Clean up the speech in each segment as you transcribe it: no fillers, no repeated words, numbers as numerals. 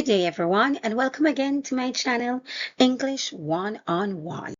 Good day, everyone, and welcome again to my channel, English One-on-One.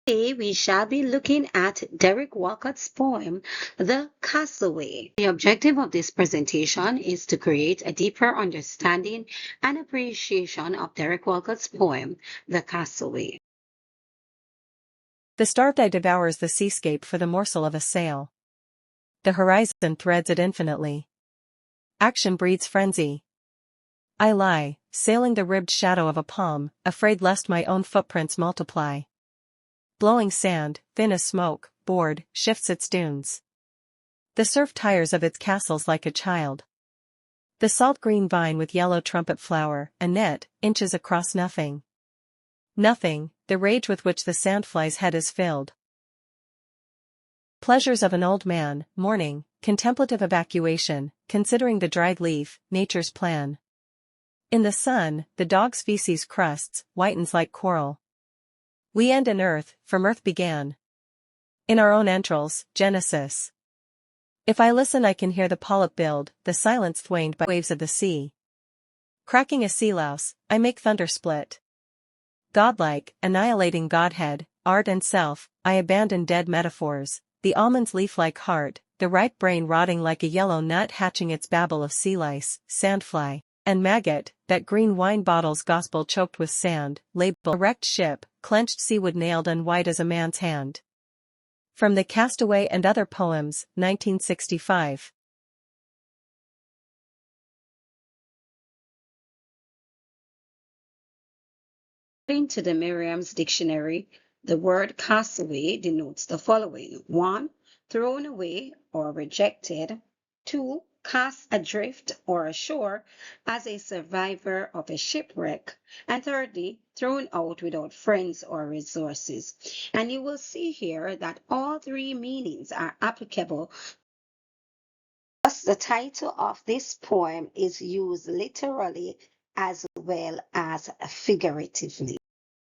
Today, we shall be looking at Derek Walcott's poem, The Castaway. The objective of this presentation is to create a deeper understanding and appreciation of Derek Walcott's poem, The Castaway. The starved eye devours the seascape for the morsel of a sail. The horizon threads it infinitely. Action breeds frenzy. I lie, sailing the ribbed shadow of a palm, afraid lest my own footprints multiply. Blowing sand, thin as smoke, bored, shifts its dunes. The surf tires of its castles like a child. The salt green vine with yellow trumpet flower, a net, inches across nothing. Nothing, the rage with which the sandfly's head is filled. Pleasures of an old man, mourning, contemplative evacuation, considering the dried leaf, nature's plan. In the sun, the dog's feces crusts, whitens like coral. We end in earth, from earth began. In our own entrails, Genesis. If I listen I can hear the polyp build, the silence thwaned by waves of the sea. Cracking a sea louse, I make thunder split. Godlike, annihilating Godhead, art and self, I abandon dead metaphors, the almond's leaf-like heart, the ripe brain rotting like a yellow nut hatching its babble of sea lice, sandfly, and maggot, that green wine bottle's gospel choked with sand, label a wrecked ship, clenched seawood nailed and white as a man's hand. From the Castaway and Other Poems, 1965. According to the Merriam's Dictionary, the word castaway denotes the following: 1. Thrown away or rejected. 2. Cast adrift or ashore as a survivor of a shipwreck. And thirdly, thrown out without friends or resources. And you will see here that all three meanings are applicable. Thus, the title of this poem is used literally as well as figuratively.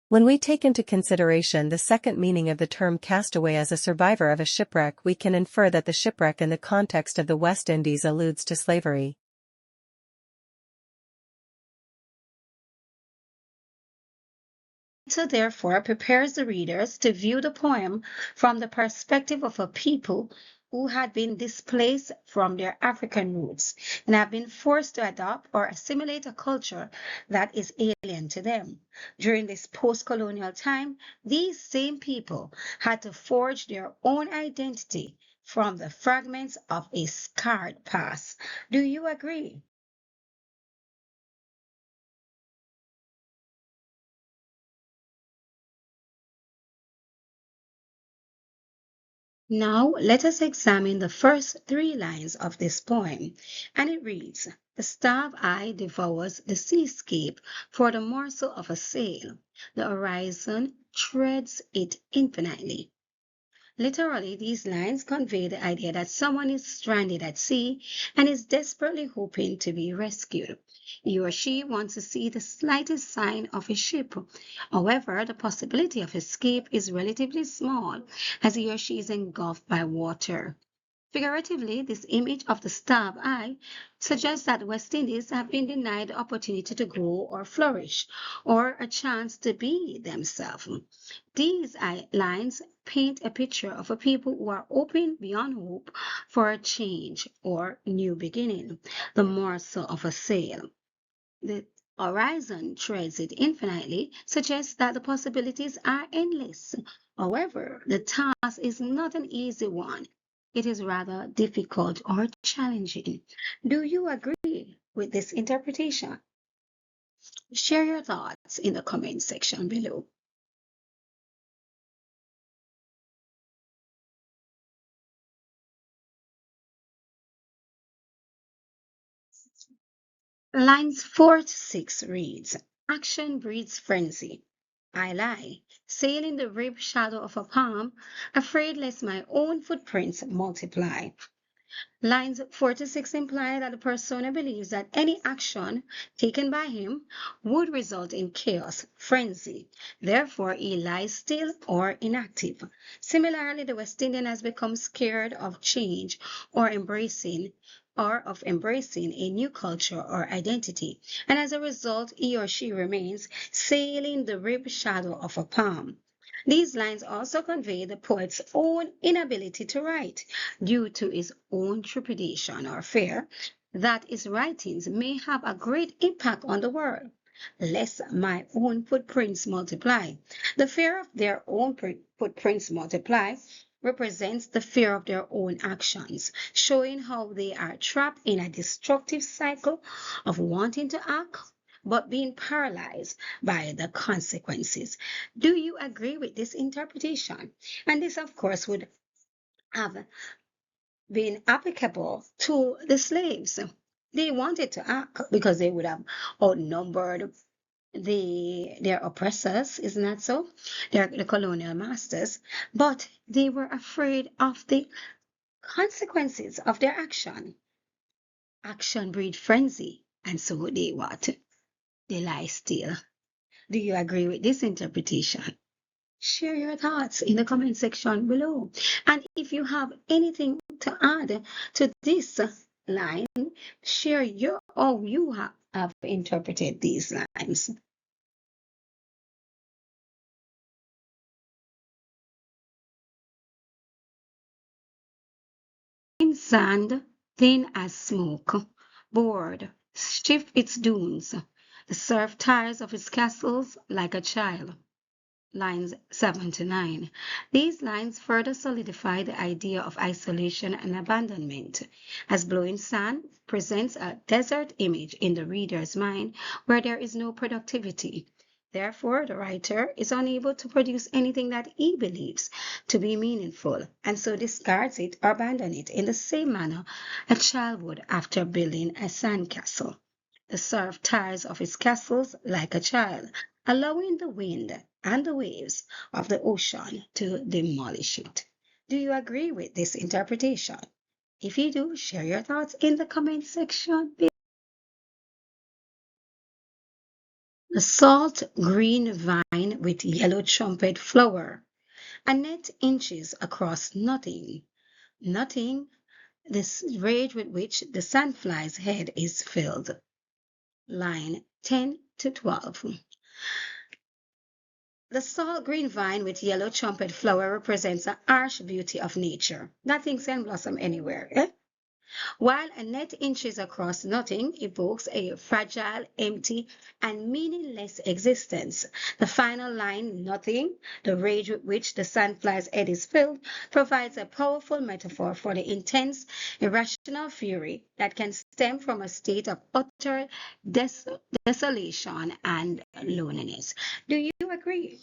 When we take into consideration the second meaning of the term castaway as a survivor of a shipwreck, we can infer that the shipwreck in the context of the West Indies alludes to slavery. So therefore prepares the readers to view the poem from the perspective of a people who had been displaced from their African roots and have been forced to adopt or assimilate a culture that is alien to them. During this post-colonial time, these same people had to forge their own identity from the fragments of a scarred past. Do you agree? Now let us examine the first three lines of this poem, and it reads, "The starved eye devours the seascape for the morsel of a sail. The horizon treads it infinitely." Literally, these lines convey the idea that someone is stranded at sea and is desperately hoping to be rescued. He or she wants to see the slightest sign of a ship. However, the possibility of escape is relatively small as he or she is engulfed by water. Figuratively, this image of the starved eye suggests that West Indies have been denied the opportunity to grow or flourish, or a chance to be themselves. These lines paint a picture of a people who are open beyond hope for a change or new beginning, the morsel of a sail. The horizon treads it infinitely suggests that the possibilities are endless. However, the task is not an easy one. It is rather difficult or challenging. Do you agree with this interpretation? Share your thoughts in the comment section below. Lines 4 to 6 reads, "Action breeds frenzy. I lie, sail in the ribbed shadow of a palm, afraid lest my own footprints multiply. Lines 4 to 6 imply that the persona believes that any action taken by him would result in chaos, frenzy. Therefore, he lies still or inactive. Similarly, the West Indian has become scared of change or embracing a new culture or identity, and as a result, he or she remains sailing the rib shadow of a palm. These lines also convey the poet's own inability to write due to his own trepidation or fear that his writings may have a great impact on the world. Lest my own footprints multiply. The fear of their own footprints multiply represents the fear of their own actions, showing how they are trapped in a destructive cycle of wanting to act but being paralyzed by the consequences. Do you agree with this interpretation? And this, of course, would have been applicable to the slaves. They wanted to act because they would have outnumbered their oppressors, isn't that so? The colonial masters, but they were afraid of the consequences of their action. Action breed frenzy, and so they what? They lie still. Do you agree with this interpretation? Share your thoughts in the comment section below. And if you have anything to add to this line, share your how you have interpreted these lines. In sand, thin as smoke, board, shift its dunes. The surf tires of its castles like a child. Lines 7 to 9. These lines further solidify the idea of isolation and abandonment, as blowing sand presents a desert image in the reader's mind where there is no productivity. Therefore, the writer is unable to produce anything that he believes to be meaningful, and so discards it or abandons it in the same manner a child would after building a sandcastle. The surf tires of his castles like a child, allowing the wind and the waves of the ocean to demolish it. Do you agree with this interpretation? If you do, share your thoughts in the comment section. The salt green vine with yellow trumpet flower, a net inches across nothing. Nothing, this rage with which the sandfly's head is filled. Line 10 to 12. The salt green vine with yellow trumpet flower represents the harsh beauty of nature. Nothing can blossom anywhere. While a net inches across nothing evokes a fragile, empty, and meaningless existence. The final line, nothing, the rage with which the sandfly's head is filled, provides a powerful metaphor for the intense, irrational fury that can stem from a state of utter desolation and loneliness. Do you agree?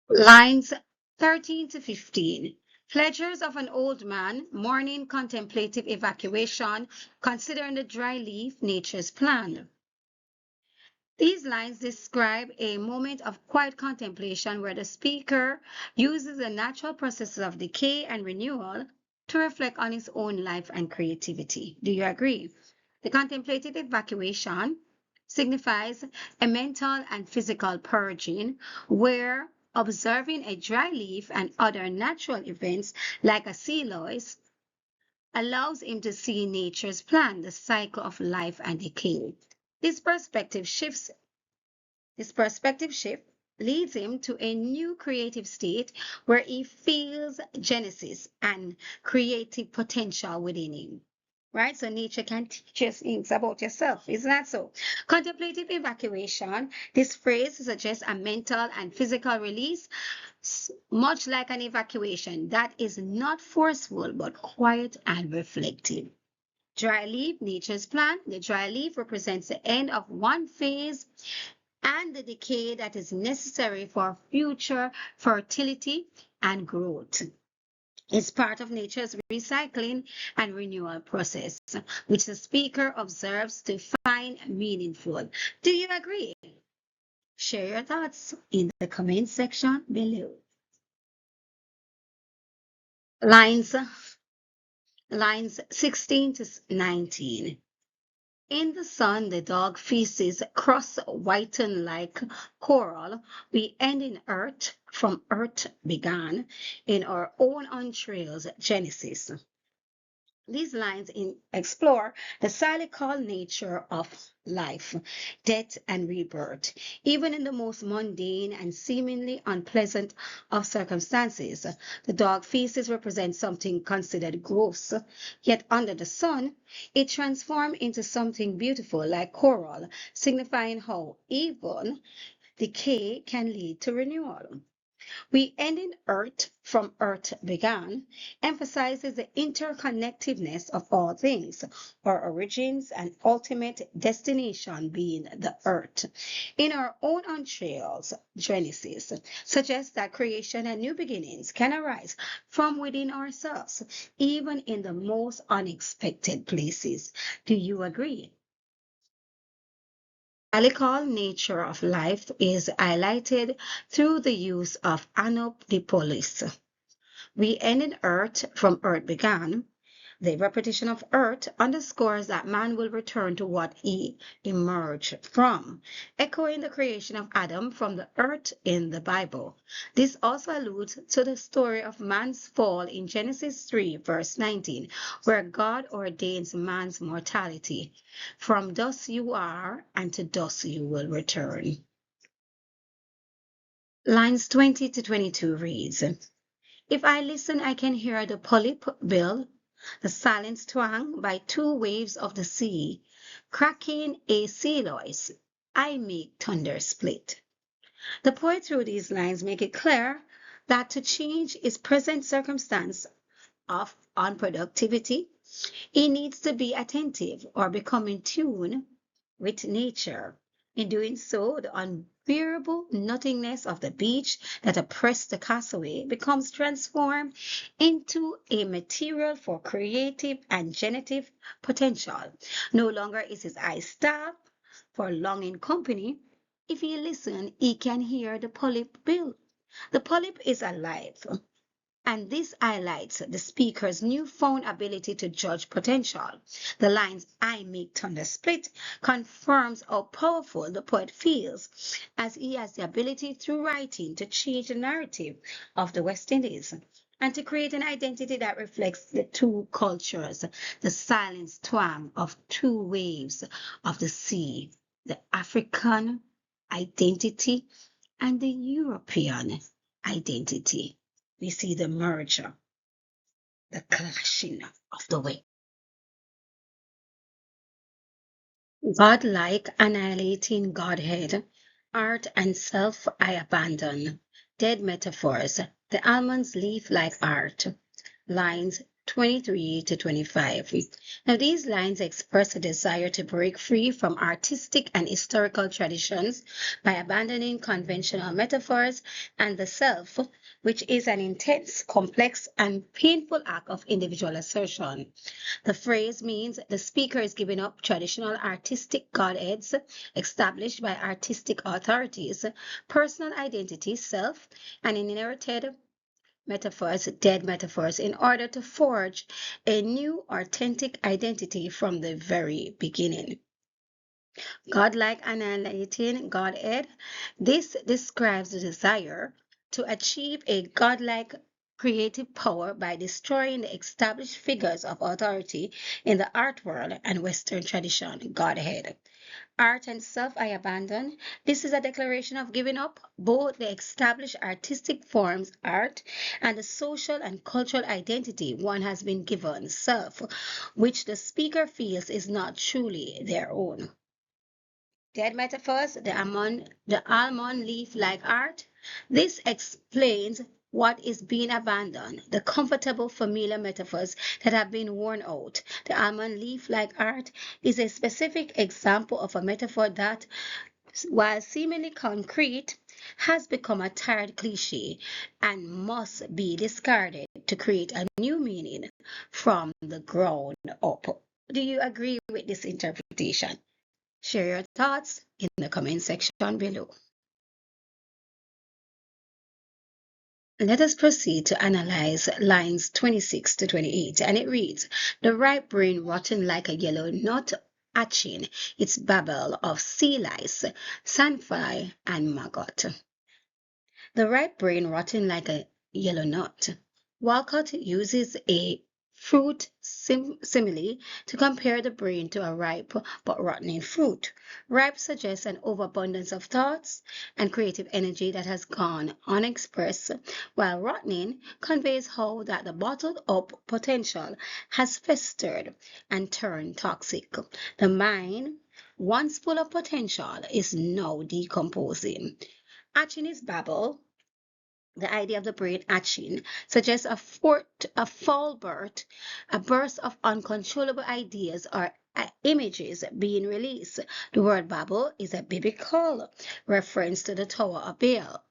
Lines 13 to 15. Pleasures of an old man, mourning contemplative evacuation, considering the dry leaf, nature's plan. These lines describe a moment of quiet contemplation where the speaker uses the natural processes of decay and renewal to reflect on his own life and creativity. Do you agree? The contemplative evacuation signifies a mental and physical purging where observing a dry leaf and other natural events like a sea loess allows him to see nature's plan, the cycle of life and decay. This perspective shifts this perspective shift leads him to a new creative state where he feels genesis and creative potential within him. Right? So nature can teach us things about yourself. Isn't that so? Contemplative evacuation, this phrase suggests a mental and physical release, much like an evacuation that is not forceful but quiet and reflective. Dry leaf, nature's plan. The dry leaf represents the end of one phase and the decay that is necessary for future fertility and growth. It's part of nature's recycling and renewal process, which the speaker observes to find meaningful. Do you agree? Share your thoughts in the comment section below. Lines, lines 16 to 19. In the sun, the dog feces cross whiten like coral. We end in earth, from earth began, in our own entrails, Genesis. These lines explore the cyclical nature of life, death, and rebirth. Even in the most mundane and seemingly unpleasant of circumstances, the dog feces represent something considered gross. Yet under the sun, it transforms into something beautiful like coral, signifying how even decay can lead to renewal. We end in earth, from earth began, emphasizes the interconnectedness of all things, our origins and ultimate destination being the earth. In our own entrails, Genesis suggests that creation and new beginnings can arise from within ourselves, even in the most unexpected places. Do you agree? Cyclical nature of life is highlighted through the use of anopdipolis. We end in earth, from earth began. The repetition of earth underscores that man will return to what he emerged from, echoing the creation of Adam from the earth in the Bible. This also alludes to the story of man's fall in Genesis 3, verse 19, where God ordains man's mortality. From dust you are, and to dust you will return. Lines 20 to 22 reads, if I listen, I can hear the polyp bill, the silence twang by two waves of the sea, cracking a sea lois. I make thunder split. The poet through these lines make it clear that to change his present circumstance of unproductivity, he needs to be attentive or become in tune with nature. In doing so, the unbearable nothingness of the beach that oppressed the castaway becomes transformed into a material for creative and generative potential. No longer is his eye starved for longing company. If he listen, he can hear the polyp bill. The polyp is alive, and this highlights the speaker's newfound ability to judge potential. The lines, I make thunder split, confirms how powerful the poet feels, as he has the ability through writing to change the narrative of the West Indies and to create an identity that reflects the two cultures, the silent twang of two waves of the sea, the African identity and the European identity. We see the merger, the clashing of the way. God-like annihilating Godhead, art and self I abandon. Dead metaphors, the almond's leaf-like art. Lines 23 to 25. Now, these lines express a desire to break free from artistic and historical traditions by abandoning conventional metaphors and the self, which is an intense, complex, and painful act of individual assertion. The phrase means the speaker is giving up traditional artistic godheads established by artistic authorities, personal identity, self, and inherited metaphors, dead metaphors, in order to forge a new authentic identity from the very beginning. Godlike annihilating Godhead, this describes the desire to achieve a godlike creative power by destroying the established figures of authority in the art world and Western tradition, Godhead. Art and self I abandon. This is a declaration of giving up both the established artistic forms, art, and the social and cultural identity one has been given, self, which the speaker feels is not truly their own. Dead metaphors, the almond leaf-like art. This explains what is being abandoned, the comfortable familiar metaphors that have been worn out. The almond leaf-like art is a specific example of a metaphor that, while seemingly concrete, has become a tired cliche and must be discarded to create a new meaning from the ground up. Do you agree with this interpretation? Share your thoughts in the comment section below. Let us proceed to analyze lines 26 to 28, and it reads, the ripe brain rotten like a yellow nut, hatching its babble of sea lice, sandfly, and maggot. The ripe brain rotten like a yellow nut. Walcott uses a fruit simile to compare the brain to a ripe but rotting fruit. Ripe suggests an overabundance of thoughts and creative energy that has gone unexpressed, while rotting conveys how that the bottled up potential has festered and turned toxic. The mind, once full of potential, is now decomposing. Achin babble, the idea of the brain atching, suggests a fall birth, a burst of uncontrollable ideas or images being released. The word Babel is a biblical reference to the Tower of Babel,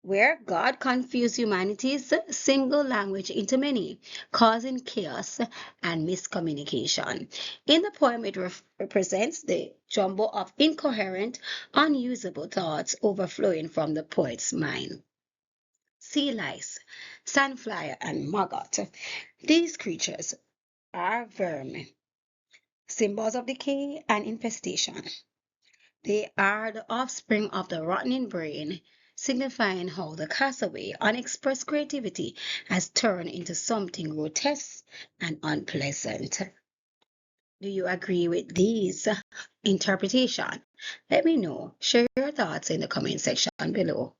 where God confused humanity's single language into many, causing chaos and miscommunication. In the poem, it represents the jumble of incoherent, unusable thoughts overflowing from the poet's mind. Sea lice, sandfly, and maggot. These creatures are vermin, symbols of decay and infestation. They are the offspring of the rotting brain, signifying how the castaway, unexpressed creativity has turned into something grotesque and unpleasant. Do you agree with these interpretations? Let me know. Share your thoughts in the comment section below.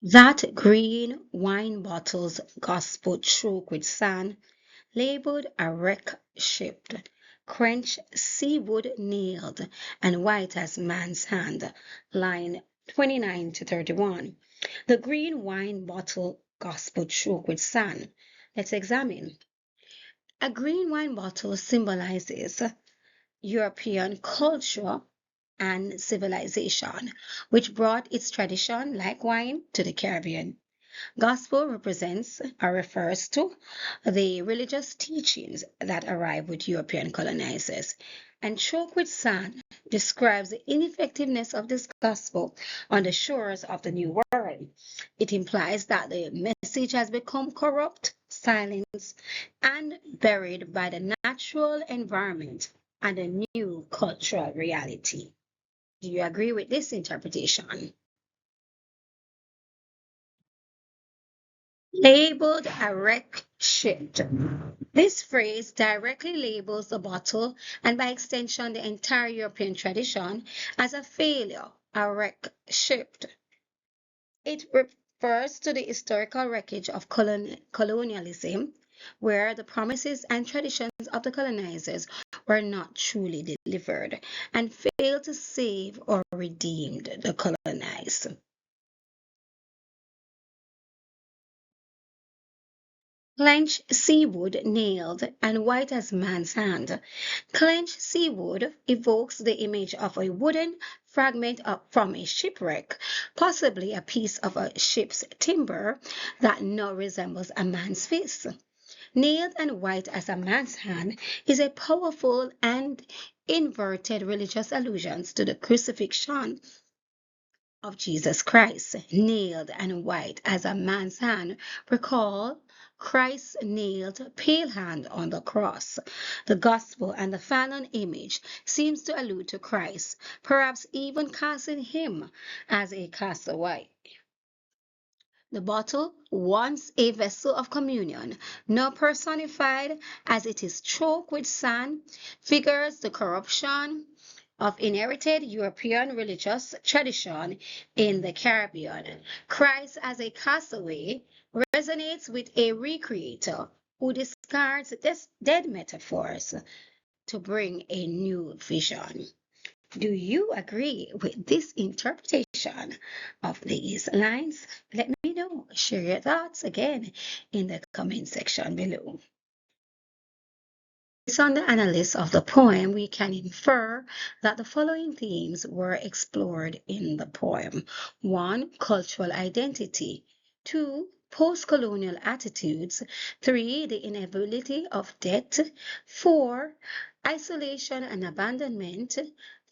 That green wine bottle's gospel choke with sand, labeled a wreck shipped, quenched seawood nailed, and white as man's hand, line 29 to 31. The green wine bottle gospel choke with sand. Let's examine. A green wine bottle symbolizes European culture and civilization, which brought its tradition, like wine, to the Caribbean. Gospel represents or refers to the religious teachings that arrived with European colonizers. And choke with sand describes the ineffectiveness of this gospel on the shores of the New World. It implies that the message has become corrupt, silenced, and buried by the natural environment and a new cultural reality. Do you agree with this interpretation? Labeled a wreck shipped. This phrase directly labels the bottle and by extension the entire European tradition as a failure, a wreck shipped. It refers to the historical wreckage of colonialism, where the promises and traditions of the colonizers were not truly delivered and failed to save or redeem the colonized. Clenched seawood nailed and white as man's hand. Clenched seawood evokes the image of a wooden fragment from a shipwreck, possibly a piece of a ship's timber that now resembles a man's face. Nailed and white as a man's hand is a powerful and inverted religious allusion to the crucifixion of Jesus Christ, nailed and white as a man's hand. Recall Christ's nailed pale hand on the cross. The gospel and the Fanon image seems to allude to Christ, perhaps even casting him as a castaway. The bottle, once a vessel of communion, now personified as it is choked with sand, figures the corruption of inherited European religious tradition in the Caribbean. Christ as a castaway resonates with a recreator who discards dead metaphors to bring a new vision. Do you agree with this interpretation of these lines? Let me know. Share your thoughts again in the comment section below. Based on the analysis of the poem, we can infer that the following themes were explored in the poem. 1. Cultural identity. 2. Post-colonial attitudes. 3. The inevitability of death. 4. Isolation and abandonment.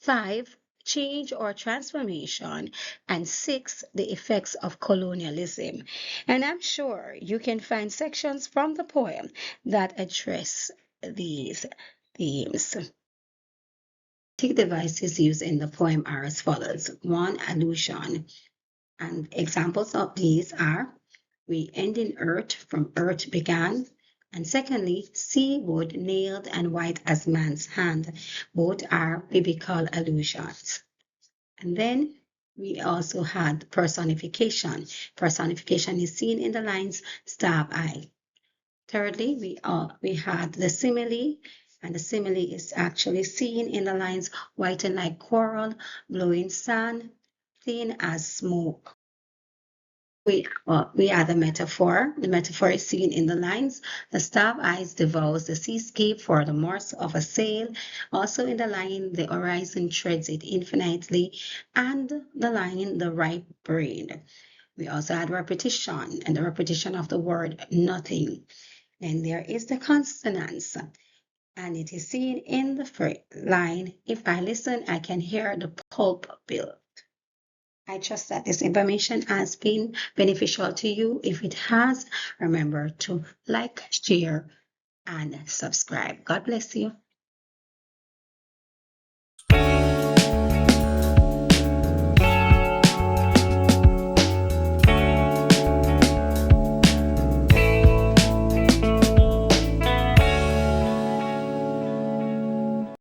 5. change or transformation, and 6, the effects of colonialism. And I'm sure you can find sections from the poem that address these themes. Devices used in the poem are as follows. 1, allusion. And examples of these are we end in earth, from earth began. And secondly, sea wood nailed and white as man's hand. Both are biblical allusions. And then we also had personification. Personification is seen in the lines stab eye. Thirdly, we had the simile, and the simile is actually seen in the lines whiten like coral, glowing sun, thin as smoke. We add the metaphor. The metaphor is seen in the lines. The star eyes devours the seascape for the morsel of a sail. Also in the line, the horizon treads it infinitely. And the line, the ripe brain. We also add repetition, and the repetition of the word nothing. And there is the consonants. And it is seen in the line, if I listen, I can hear the pulp build. I trust that this information has been beneficial to you. If it has, remember to like, share, and subscribe. God bless you.